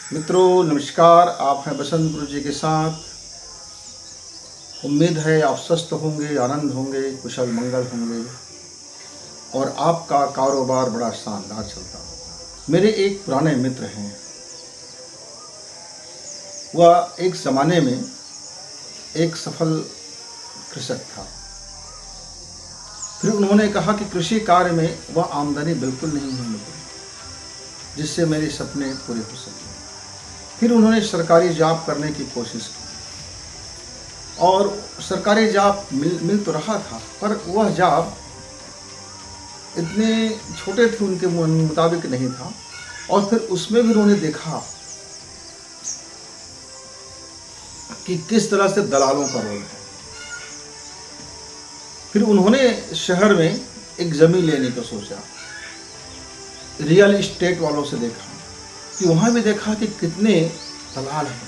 मित्रों नमस्कार। आप हैं बसंत गुरु जी के साथ। उम्मीद है आप स्वस्थ होंगे, आनंद होंगे, कुशल मंगल होंगे और आपका कारोबार बड़ा शानदार चलता होगा। मेरे एक पुराने मित्र हैं। वह एक ज़माने में एक सफल कृषक था। फिर उन्होंने कहा कि कृषि कार्य में वह आमदनी बिल्कुल नहीं है मुझे, जिससे मेरे सपने पूरे हो सकें। फिर उन्होंने सरकारी जॉब करने की कोशिश की और सरकारी जॉब मिल तो रहा था, पर वह जॉब इतने छोटे थे, उनके मुताबिक नहीं था। और फिर उसमें भी उन्होंने देखा कि किस तरह से दलालों का रोल है। फिर उन्होंने शहर में एक ज़मीन लेने को सोचा। रियल इस्टेट वालों से देखा कि वहाँ भी देखा कि कितने दलाल हैं।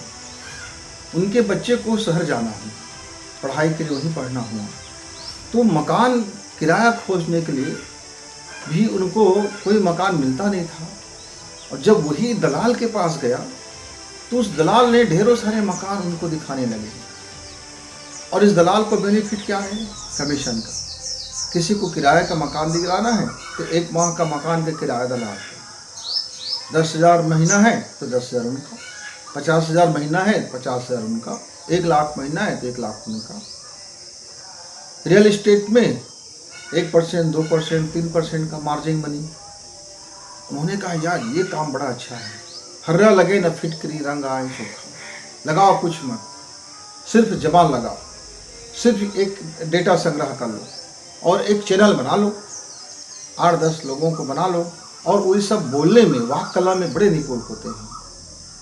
उनके बच्चे को शहर जाना है, पढ़ाई के लिए वहीं पढ़ना हुआ, तो मकान किराया खोजने के लिए भी उनको कोई मकान मिलता नहीं था। और जब वही दलाल के पास गया तो उस दलाल ने ढेरों सारे मकान उनको दिखाने लगे। और इस दलाल को बेनिफिट क्या है? कमीशन का। किसी को किराए का मकान दिलाना है तो 1 माह का मकान का किराया दलाल है। 10,000 महीना है तो 10,000 उनका, 50,000 महीना है 50,000 उनका, 1,00,000 महीना है तो 1,00,000 उनका। रियल इस्टेट में 1%, 2%, 3% का मार्जिन बनी। उन्होंने कहा यार ये काम बड़ा अच्छा है, हर्रा लगे न फिटकरी रंग आए चोखा। लगाओ कुछ मत, सिर्फ जबान लगाओ, सिर्फ एक डेटा संग्रह कर लो और एक चैनल बना लो, 8-10 लोगों को बना लो। और वही सब बोलने में, वाक कला में बड़े निपुण होते हैं।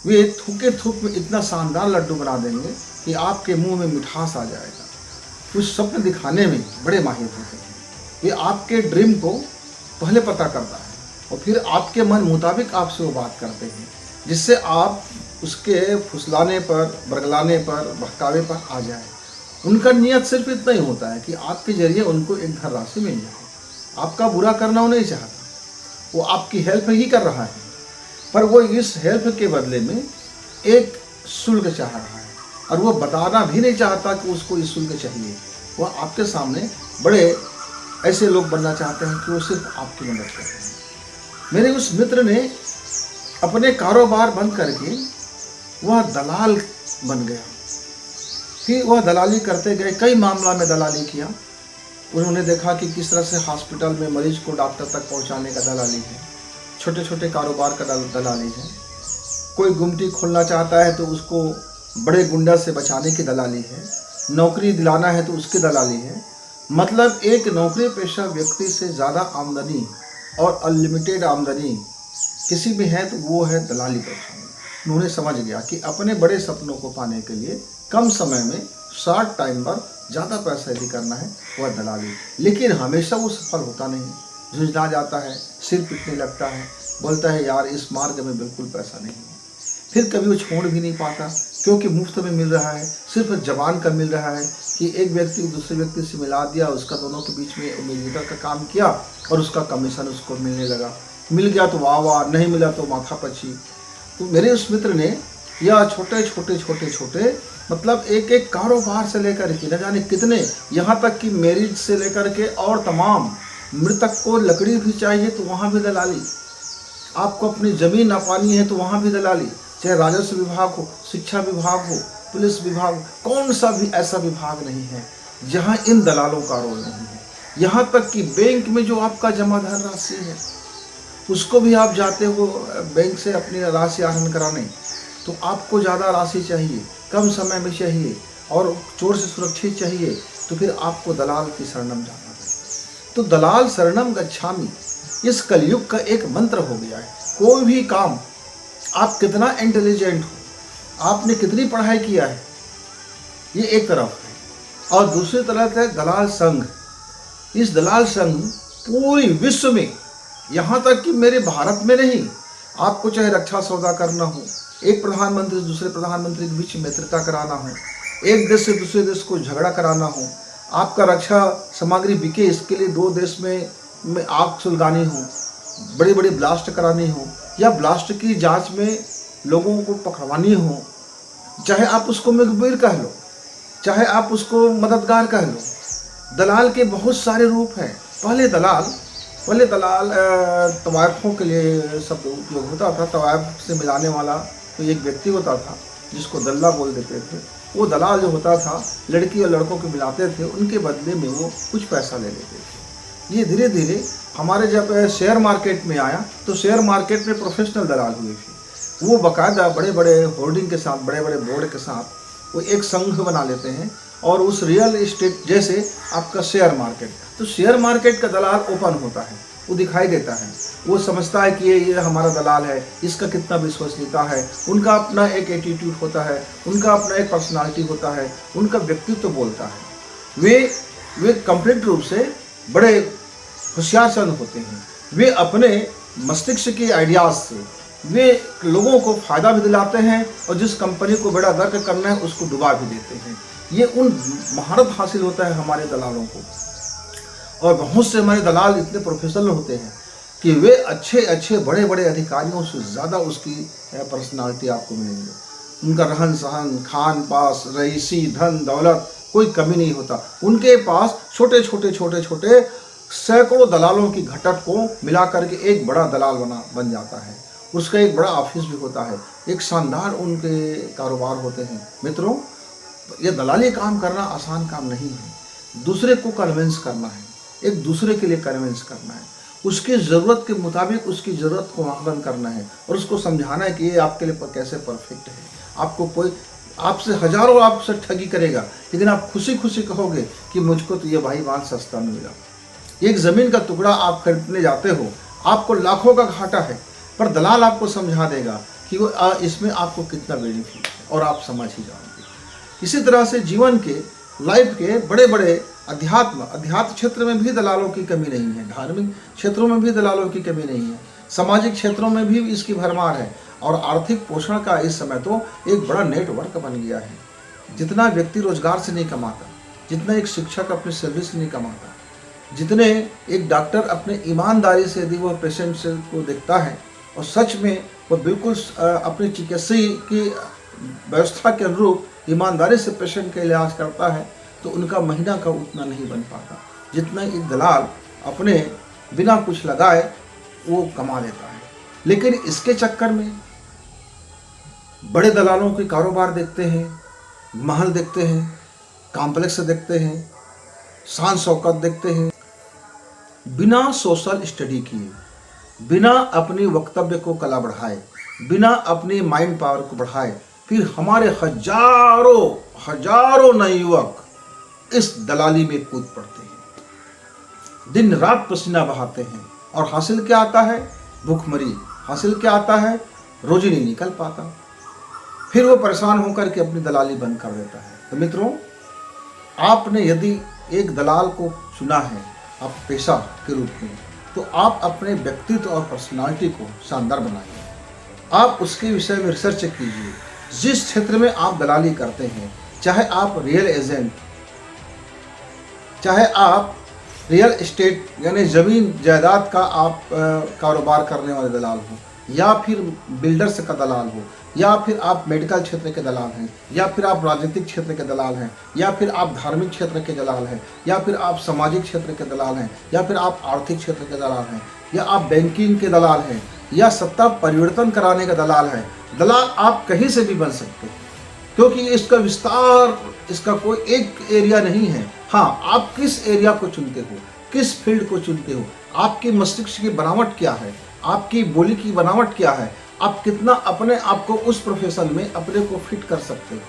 वे थूके थूक में इतना शानदार लड्डू बना देंगे कि आपके मुंह में मिठास आ जाएगा। कुछ स्वप्न दिखाने में बड़े माहिर होते हैं। वे आपके ड्रीम को पहले पता करता है और फिर आपके मन मुताबिक आपसे वो बात करते हैं, जिससे आप उसके फुसलाने पर, बरगलाने पर, बहकावे पर आ जाए। उनका नियत सिर्फ इतना ही होता है कि आपके जरिए उनको एक धन राशि मिल जाए। आपका बुरा करना वो नहीं चाहता, वो आपकी हेल्प ही कर रहा है, पर वो इस हेल्प के बदले में एक शुल्क चाह रहा है और वो बताना भी नहीं चाहता कि उसको इस शुल्क चाहिए। वह आपके सामने बड़े ऐसे लोग बनना चाहते हैं कि वो सिर्फ आपकी मदद करते हैं। मेरे उस मित्र ने अपने कारोबार बंद करके वह दलाल बन गया। फिर वह दलाली करते गए, कई मामला में दलाली किया। उन्होंने देखा कि किस तरह से हॉस्पिटल में मरीज को डॉक्टर तक पहुंचाने का दलाली है, छोटे छोटे कारोबार का दलाली है। कोई गुमटी खोलना चाहता है तो उसको बड़े गुंडा से बचाने की दलाली है। नौकरी दिलाना है तो उसकी दलाली है। मतलब एक नौकरी पेशा व्यक्ति से ज़्यादा आमदनी और अनलिमिटेड आमदनी किसी भी है तो वो है दलाली पेशा। उन्होंने समझ गया कि अपने बड़े सपनों को पाने के लिए कम समय में, शॉर्ट टाइम पर ज़्यादा पैसा यदि करना है वह दलाली। लेकिन हमेशा वो सफल होता नहीं, झुंझला जाता है, सिर पीटने लगता है, बोलता है यार इस मार्ग में बिल्कुल पैसा नहीं है। फिर कभी वो छोड़ भी नहीं पाता, क्योंकि मुफ्त में मिल रहा है, सिर्फ जबान का मिल रहा है कि एक व्यक्ति दूसरे व्यक्ति से मिला दिया, उसका दोनों के बीच में मीडिएटर का काम किया और उसका कमीशन उसको मिलने लगा। मिल गया तो वाह वाह, नहीं मिला तो माथा पची। तो मेरे उस मित्र ने यह छोटे छोटे छोटे छोटे मतलब एक एक कारोबार से लेकर के न जाने कितने, यहाँ तक कि मैरिज से लेकर के और तमाम, मृतक को लकड़ी भी चाहिए तो वहाँ भी दलाली, आपको अपनी ज़मीन नापानी है तो वहाँ भी दलाली। चाहे राजस्व विभाग हो, शिक्षा विभाग हो, पुलिस विभाग, कौन सा भी ऐसा विभाग नहीं है जहाँ इन दलालों का रोल नहीं है। यहाँ तक कि बैंक में जो आपका जमा धन राशि है उसको भी आप जाते हो बैंक से अपनी राशि आहरण कराने, तो आपको ज़्यादा राशि चाहिए, कम समय में चाहिए और चोर से सुरक्षित चाहिए, तो फिर आपको दलाल की शरणम जाना है। तो दलाल शरणम गच्छामि इस कलयुग का एक मंत्र हो गया है। कोई भी काम, आप कितना इंटेलिजेंट हो, आपने कितनी पढ़ाई किया है, ये एक तरफ है। और दूसरी तरफ है दलाल संघ। इस दलाल संघ पूरी विश्व में, यहाँ तक कि मेरे भारत में नहीं, आपको चाहे रक्षा सौदा करना हो, एक प्रधानमंत्री से दूसरे प्रधानमंत्री के बीच मित्रता कराना हो, एक देश से दूसरे देश को झगड़ा कराना हो, आपका रक्षा सामग्री बिके इसके लिए 2 देश में आग सुलगानी हो, बड़ी बड़ी ब्लास्ट करानी हो, या ब्लास्ट की जांच में लोगों को पकड़वानी हो, चाहे आप उसको मुखबिर कह लो, चाहे आप उसको मददगार कह लो, दलाल के बहुत सारे रूप हैं। पहले दलाल तवायफ़ों के लिए शब्द उपयोग होता था। तवायफ़ से मिलाने वाला तो एक व्यक्ति होता था जिसको दल्ला बोल देते थे। वो दलाल जो होता था लड़की और लड़कों को मिलाते थे, उनके बदले में वो कुछ पैसा ले लेते थे। ये धीरे धीरे हमारे जब शेयर मार्केट में आया तो शेयर मार्केट में प्रोफेशनल दलाल हुए थे। वो बाकायदा बड़े बड़े होर्डिंग के साथ, बड़े बड़े बोर्ड के साथ वो एक संघ बना लेते हैं और उस रियल इस्टेट जैसे आपका शेयर मार्केट, तो शेयर मार्केट का दलाल ओपन होता है, वो दिखाई देता है, वो समझता है कि ये हमारा दलाल है, इसका कितना विश्वसनीयता है, उनका अपना एक एटीट्यूड होता है, उनका अपना एक पर्सनालिटी होता है, उनका व्यक्तित्व बोलता है। वे कंप्लीट रूप से बड़े होशियार चंद होते हैं। वे अपने मस्तिष्क के आइडियाज़ से वे लोगों को फ़ायदा भी दिलाते हैं और जिस कंपनी को बेड़ा गर्क करना है उसको डुबा भी देते हैं। ये उन महारत हासिल होता है हमारे दलालों को। और बहुत से हमारे दलाल इतने प्रोफेशनल होते हैं कि वे अच्छे बड़े बड़े अधिकारियों से ज़्यादा उसकी पर्सनालिटी आपको मिलेंगे। उनका रहन सहन, खान पास, रईसी, धन दौलत कोई कमी नहीं होता। उनके पास छोटे सैकड़ों दलालों की घटक को मिला करके एक बड़ा दलाल बन जाता है। उसका एक बड़ा ऑफिस भी होता है, एक शानदार उनके कारोबार होते हैं। मित्रों, ये दलाली काम करना आसान काम नहीं है। दूसरे को कन्विंस करना है, एक दूसरे के लिए कन्विंस करना है, उसकी ज़रूरत के मुताबिक उसकी ज़रूरत को आकलन करना है और उसको समझाना है कि ये आपके लिए कैसे परफेक्ट है। आपको कोई आपसे हज़ारों आपसे ठगी करेगा, लेकिन आप खुशी खुशी कहोगे कि मुझको तो ये भाई बहुत सस्ता में मिला। एक ज़मीन का टुकड़ा आप खरीदने जाते हो, आपको लाखों का घाटा है, पर दलाल आपको समझा देगा कि वो इसमें आपको कितना बेनिफिट है और आप समझ ही जाओगे। इसी तरह से जीवन के, लाइफ के बड़े बड़े अध्यात्म क्षेत्र में भी दलालों की कमी नहीं है, धार्मिक क्षेत्रों में भी दलालों की कमी नहीं है, सामाजिक क्षेत्रों में भी इसकी भरमार है। और आर्थिक पोषण का इस समय तो एक बड़ा नेटवर्क बन गया है। जितना व्यक्ति रोजगार से नहीं कमाता, जितना एक शिक्षक अपनी सर्विस से नहीं कमाता, जितने एक डॉक्टर अपने ईमानदारी से यदि वह पेशेंट को देखता है और सच में वह बिल्कुल अपनी चिकित्सा की व्यवस्था के अनुरूप ईमानदारी से पेशेंट का इलाज करता है, तो उनका महीना का उतना नहीं बन पाता जितना एक दलाल अपने बिना कुछ लगाए वो कमा लेता है। लेकिन इसके चक्कर में बड़े दलालों के कारोबार देखते हैं, महल देखते हैं, कॉम्प्लेक्स देखते हैं, शान शौकत देखते हैं, बिना सोशल स्टडी किए, बिना अपनी वक्तव्य को कला बढ़ाए, बिना अपनी माइंड पावर को बढ़ाए, फिर हमारे हजारों नए युवक इस दलाली में कूद पड़ते हैं, दिन रात पसीना बहाते हैं और हासिल क्या आता है? भूखमरी। हासिल क्या आता है? रोजी नहीं निकल पाता, फिर वो परेशान होकर के अपनी दलाली बंद कर देता है। तो मित्रों, आपने यदि एक दलाल को चुना है आप पेशा के रूप में, तो आप अपने व्यक्तित्व और पर्सनालिटी को शानदार बनाइए। आप उसके विषय में रिसर्च कीजिए। जिस क्षेत्र में आप दलाली करते हैं, चाहे आप रियल एजेंट, चाहे आप रियल एस्टेट यानी ज़मीन जायदाद का आप कारोबार करने वाले दलाल हो, या फिर बिल्डर्स का दलाल हो, या फिर आप मेडिकल क्षेत्र के दलाल हैं, या फिर आप राजनीतिक क्षेत्र के दलाल हैं, या फिर आप धार्मिक क्षेत्र के दलाल हैं, या फिर आप सामाजिक क्षेत्र के दलाल हैं, या फिर आप आर्थिक क्षेत्र के दलाल हैं, या आप बैंकिंग के दलाल हैं, या सत्ता परिवर्तन कराने का दलाल है। दलाल आप कहीं से भी बन सकते हैं, क्योंकि इसका विस्तार, इसका कोई एक एरिया नहीं है। हाँ, आप किस एरिया को चुनते हो, किस फील्ड को चुनते हो, आपकी मस्तिष्क की बनावट क्या है, आपकी बोली की बनावट क्या है, आप कितना अपने आप को उस प्रोफेशन में अपने को फिट कर सकते हो,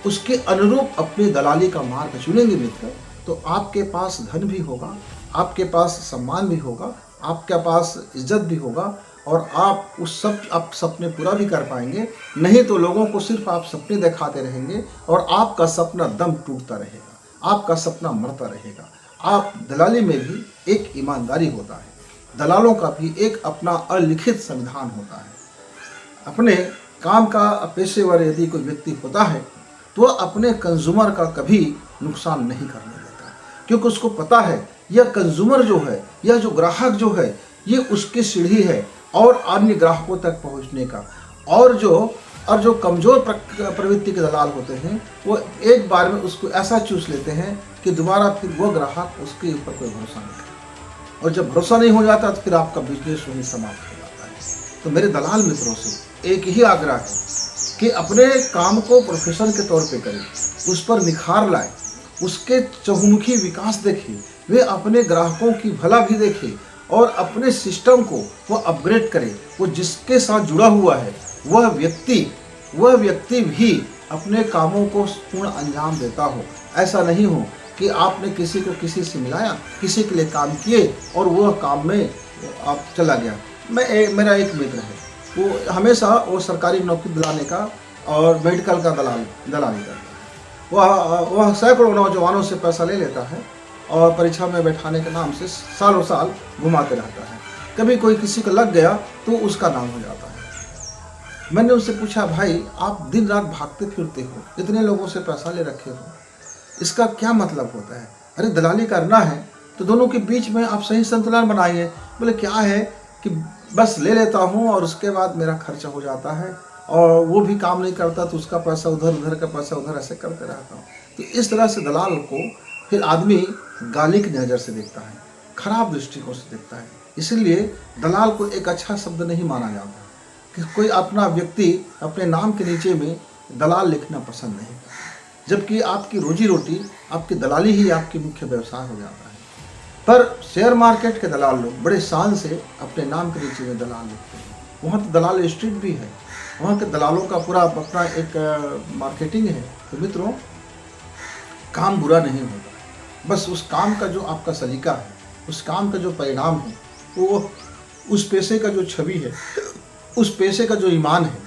उसके अनुरूप अपनी दलाली का मार्ग चुनेंगे मित्र, तो आपके पास धन भी होगा, आपके पास सम्मान भी होगा, आपके पास इज्जत भी होगा, और आप उस सब आप सपने पूरा भी कर पाएंगे। नहीं तो लोगों को सिर्फ आप सपने दिखाते रहेंगे और आपका सपना दम टूटता रहेगा, आपका सपना मरता रहेगा। आप दलाली में भी एक ईमानदारी होता है, दलालों का भी एक अपना अलिखित संविधान होता है। अपने काम का पेशेवर यदि कोई व्यक्ति होता है तो वह अपने कंज्यूमर का कभी नुकसान नहीं करने देता, क्योंकि उसको पता है यह कंज्यूमर जो है, यह जो ग्राहक जो है, ये उसकी सीढ़ी है और अन्य ग्राहकों तक पहुंचने का। और जो कमज़ोर प्रवृत्ति के दलाल होते हैं वो एक बार में उसको ऐसा चूस लेते हैं कि दोबारा फिर वो ग्राहक उसके ऊपर कोई भरोसा नहीं करता, और जब भरोसा नहीं हो जाता तो फिर आपका बिजनेस वहीं समाप्त हो जाता है। तो मेरे दलाल मित्रों से एक ही आग्रह है कि अपने काम को प्रोफेशन के तौर पे करें, उस पर निखार लाए, उसके चहुमुखी विकास देखें, वे अपने ग्राहकों की भला भी देखें और अपने सिस्टम को वो अपग्रेड करे। वो जिसके साथ जुड़ा हुआ है वह व्यक्ति भी अपने कामों को पूर्ण अंजाम देता हो। ऐसा नहीं हो कि आपने किसी को किसी से मिलाया, किसी के लिए काम किए और वह काम में आप चला गया। मेरा एक मित्र है, वो हमेशा वो सरकारी नौकरी दिलाने का और मेडिकल का दलाली करता है। वह सैकड़ों नौजवानों से पैसा ले लेता है और परीक्षा में बैठाने के नाम से सालों साल घुमाते रहता है। कभी कोई किसी को लग गया तो उसका नाम हो जाता है। मैंने उससे पूछा, भाई आप दिन रात भागते फिरते हो, इतने लोगों से पैसा ले रखे हो, इसका क्या मतलब होता है? अरे दलाली करना है तो दोनों के बीच में आप सही संतुलन बनाइए। बोले क्या है कि बस ले लेता हूँ और उसके बाद मेरा खर्चा हो जाता है और वो भी काम नहीं करता तो उसका पैसा उधर, उधर का पैसा उधर, ऐसे करते रहता हूँ। तो इस तरह से दलाल को फिर आदमी गाली की नज़र से देखता है, खराब दृष्टिकोण से देखता है। इसीलिए दलाल को एक अच्छा शब्द नहीं माना जाता कि कोई अपना व्यक्ति अपने नाम के नीचे में दलाल लिखना पसंद नहीं करता, जबकि आपकी रोजी रोटी, आपकी दलाली ही आपकी मुख्य व्यवसाय हो जाता है। पर शेयर मार्केट के दलाल लोग बड़े शान से अपने नाम के नीचे में दलाल लिखते हैं। वहाँ तो दलाल स्ट्रीट भी है, वहाँ के दलालों का पूरा अपना एक मार्केटिंग है। तो मित्रों, काम बुरा नहीं होता, बस उस काम का जो आपका सलीका है, उस काम का जो परिणाम है, वो उस पैसे का जो छवि है, उस पैसे का जो ईमान है,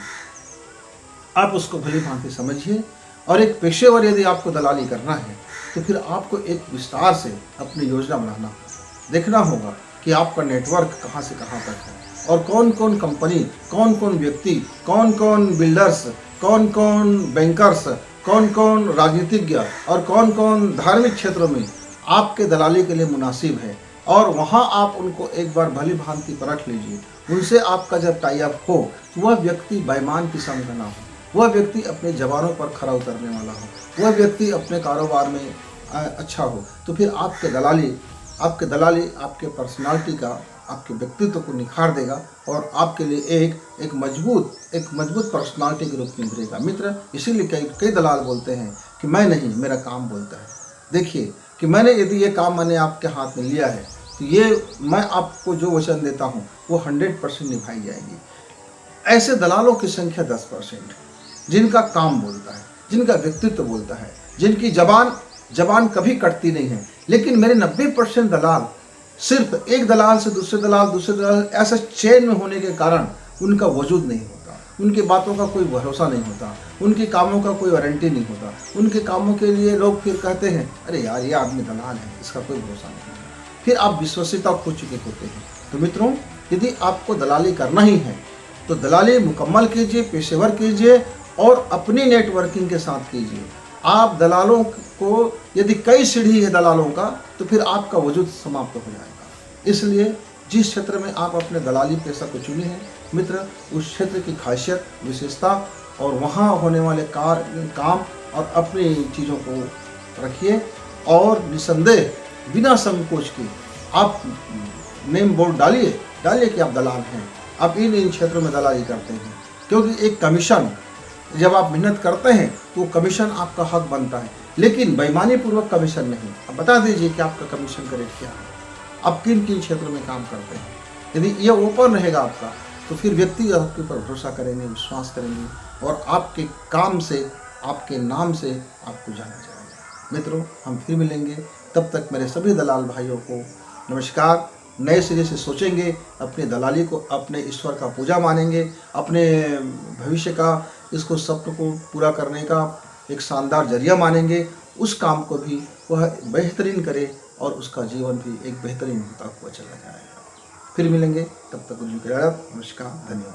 आप उसको भली भांति समझिए। और एक पेशेवर यदि आपको दलाली करना है तो फिर आपको एक विस्तार से अपनी योजना बनाना होगा, देखना होगा कि आपका नेटवर्क कहाँ से कहाँ तक है और कौन कौन कंपनी, कौन कौन व्यक्ति, कौन कौन बिल्डर्स, कौन कौन बैंकर्स, कौन कौन राजनीतिज्ञ और कौन कौन धार्मिक क्षेत्रों में आपके दलाली के लिए मुनासिब है। और वहाँ आप उनको एक बार भली भांति परख लीजिए। उनसे आपका जब टाई अप हो तो वह व्यक्ति बेईमान किस्म का ना हो, वह व्यक्ति अपने जवानों पर खरा उतरने वाला हो, वह व्यक्ति अपने कारोबार में अच्छा हो। तो फिर आपके दलाली आपके पर्सनालिटी का, आपके व्यक्तित्व को निखार देगा और आपके लिए एक मजबूत पर्सनालिटी के रूप में उभरेगा। मित्र, इसीलिए कई दलाल बोलते हैं कि मैं नहीं, मेरा काम बोलता है। देखिए कि यदि ये काम मैंने आपके हाथ में लिया है तो ये मैं आपको जो वचन देता हूँ वो 100% निभाई जाएगी। ऐसे दलालों की संख्या 10%, जिनका काम बोलता है, जिनका व्यक्तित्व बोलता है, जिनकी जबान कभी कटती नहीं है। लेकिन मेरे 90% दलाल सिर्फ एक दलाल से दूसरे दलाल ऐसा चेन में होने के कारण उनका वजूद नहीं होता, उनकी बातों का कोई भरोसा नहीं होता, उनके कामों का कोई वारंटी नहीं होता। उनके कामों के लिए लोग फिर कहते हैं, अरे यार ये आदमी दलाल है, इसका कोई भरोसा नहीं होता। फिर आप विश्वसनीयता खो चुके होते हैं। तो मित्रों, यदि आपको दलाली करना ही है तो दलाली मुकम्मल कीजिए, पेशेवर कीजिए और अपनी नेटवर्किंग के साथ कीजिए। आप दलालों को, यदि कई सीढ़ी है दलालों का, तो फिर आपका वजूद समाप्त हो जाएगा। इसलिए जिस क्षेत्र में आप अपने दलाली पेशा को चुने हैं मित्र, उस क्षेत्र की खासियत, विशेषता और वहाँ होने वाले काम और अपनी चीज़ों को रखिए और निसंदेह बिना संकोच के आप नेम बोर्ड डालिए कि आप दलाल हैं, आप इन क्षेत्रों में दलाली करते हैं। क्योंकि एक कमीशन, जब आप मेहनत करते हैं तो कमीशन आपका हक बनता है, लेकिन बेईमानी पूर्वक कमीशन नहीं। अब बता दीजिए कि आपका कमीशन का रेट क्या है, आप किन किन क्षेत्रों में काम करते हैं। यदि ये ओपन रहेगा आपका तो फिर व्यक्ति आपके ऊपर भरोसा करेंगे, विश्वास करेंगे और आपके काम से, आपके नाम से आपको जाना जाएगा। मित्रों, हम फिर मिलेंगे, तब तक मेरे सभी दलाल भाइयों को नमस्कार। नए सिरे से सोचेंगे, अपनी दलाली को अपने ईश्वर का पूजा मानेंगे, अपने भविष्य का इसको स्वप्न को पूरा करने का एक शानदार जरिया मानेंगे। उस काम को भी वह बेहतरीन करे और उसका जीवन भी एक बेहतरीन होता हुआ चला जाएगा। फिर मिलेंगे, तब तक नमस्कार, धन्यवाद।